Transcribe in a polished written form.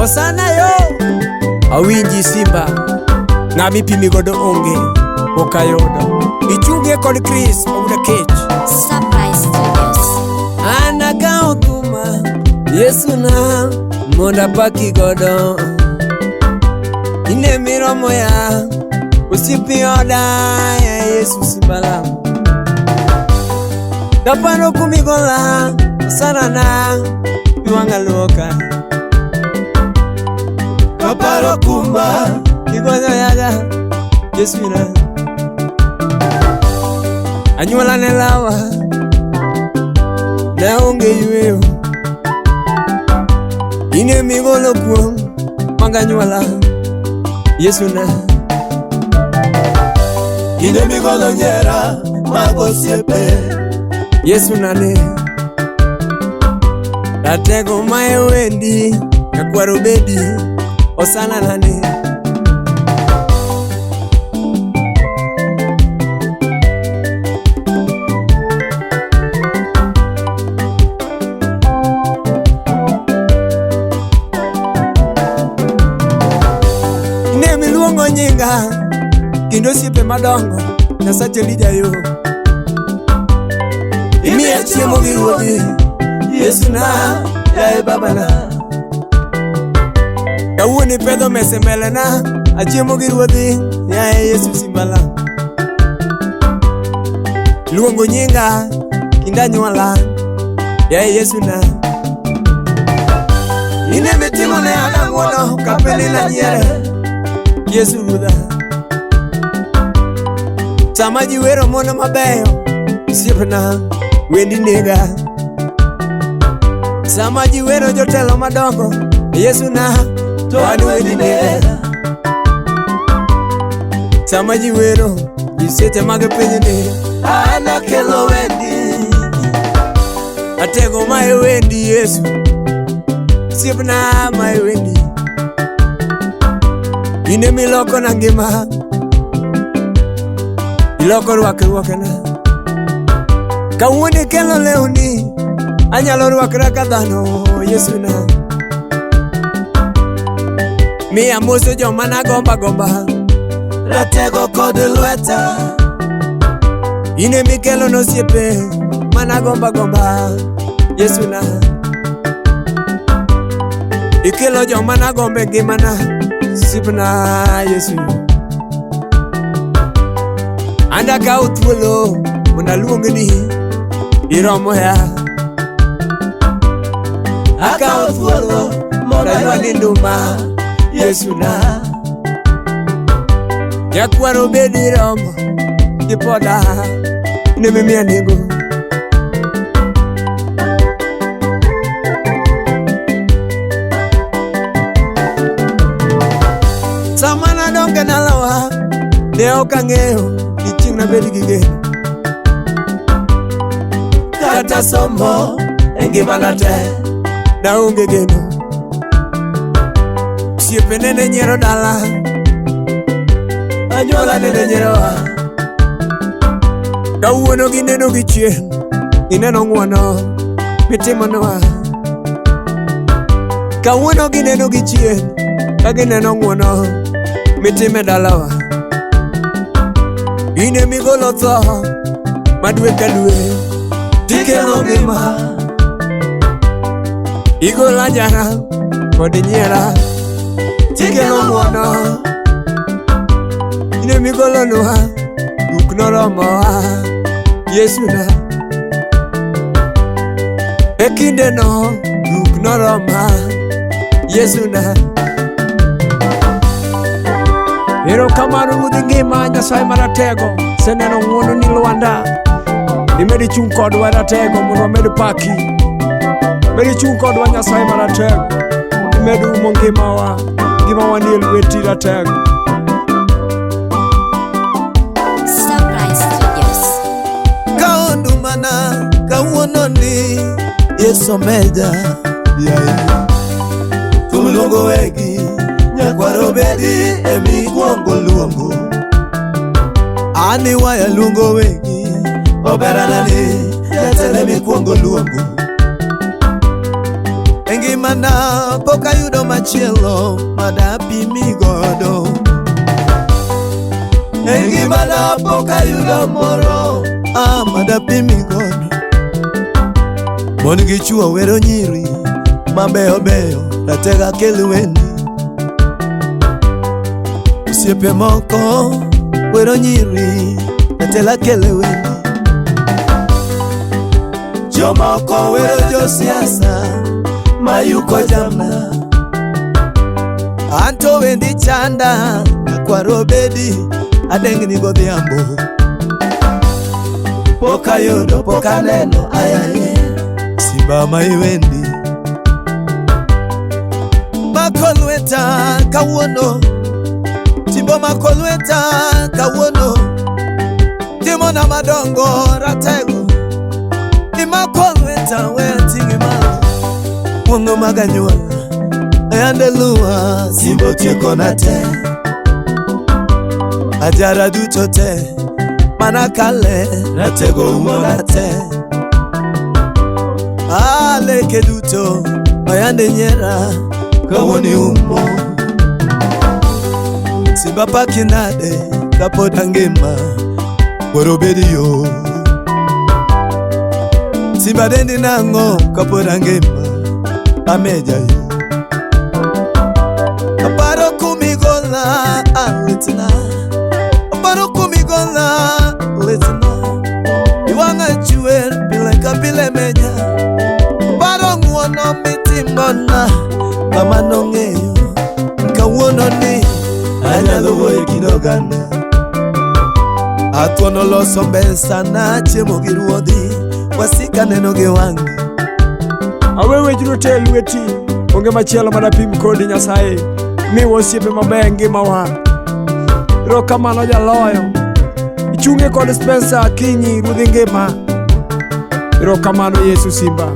Osana yo awinji simba na mipimi godo onge okayodo ichunge kod Chris Oguda Kech Surprise Studios. Anaga otuma Yesu na monda paki godo ine miromo ya usipi oda ya Yesu simbala kapano kumigola sana na yuanga loka kaparo kumba kigodo yaga Yesu na anyuala nelawa na onge yueo ine migolo kuo manganyuala Yesu na ine migolo nyera magosiepe Yesu nane atego mae wendi kakwaro bedi osana nane ine miluongo nyinga kindo siepe madongo na sache lija yo imiye chiemo gi ruodhi Yesu na yae baba na kawuoni pedho mese mbele na achiemo gi ruodhi yae Yesu simbala luongo nyinga kinda nyuala yae Yesu na ine mitimo ne anang'wono kapeni na nyiere Yesu ruodha sama ji wero mono mabeyo siepna wendi nega sama ji wero jotelo madongo Yesu na to an wendi nega sama ji wero jisete mag piny ni ana kelo wendi atego mae wendi Yesu siepna mae wendi ine miloko na ngima iloko rwakruokna kawuoni kelo lewni anyalo rwakra ka dhano Yesu na miya moso joma nagomba gomba ratego kod lweta ine mikelo nosiepe managomba gomba Yesu na ikelo joma nagombe ngimana sipna Yesu anda kaw thuolo mona luongni iromo ya akaw thuolo mondo ywani nduma Yesu na yakwaro bedi romo ipoda ine mimiya nego sama nadonge nalawa ne ok ang'eyo ni chieng' nabed gi geno kata somo e ngimana te naonge geno siepe nene nyiero dala anyuola nene nyierowa kawuono gineno gi chien gineno ng'wono mitimonwa kawuono gineno gi chien ka gineno ng'wono mitime dalawa ine migolo tho madwe ka dwe tikelo ngima igola jara kod nyiera tikelo ng'wono ine migolo nwa duk noromowa Yesu na e kinde no duk noroma Yesu na erokamano ruodhi ngima Nyasaye maratego seneno ng'wono ni Lwanda imedi chung' kodwa ratego mondo wamed paki medi chung' kodwa Nyasaye maratego imed umo ngimawa ni e lweti ratego Surprise Studios. kaondumana kawuono ni Yesu meja yae tuluongo wegi nyakwaro bedi emikwongo luongo ani waya luongo wegi oberanani jatele mikwongo luongo engimana pok ayudo mach machielo madapimi godo. E ngimana pok ayudo moro madapimi godo. Mon gi chuo wero nyiri mabeyo beyo ratega kel wendi. Osiepe moko wero nyiri ratela kel wendi. Jomoko wero josiasa mayuko jamna. Anto wendi chanda nakwaro bedi adengni godhiambo. Pok ayudo pok aneno ayaye simba ma iwendi. Mako lweta kawuono, timbo mako lweta kawuono. Timona madongo ratego, imako lweta wetingi malo. Wongo maganyuola ayande luwa simbo tieko na te. Ajara duto te mana kale ratego umona te. Aleke duto ayande nyera kawoni umo. Simba pakinade kapod angima waro bedi yo. Simba dendi nango kapod angima ameja yo. Aparo kumigola alitna, aparo kumigola alitna. Iwanga chuer pile kapile meja. Aparo nguono mitimbona kama nongeyo kawuono ni anyalo wuoyo kinoganda. Atuono loso mbesa na chiemo gi ruodhi wasika neno gi wangi. Awewe jiro te lweti onge machielo madapim kodi Nyasaye mi wasiepe maber ngimawa. Erokamano jaloyo ichunge kod Spencer Akinyi ruodhi ngima. Erokamano Yesu Simba.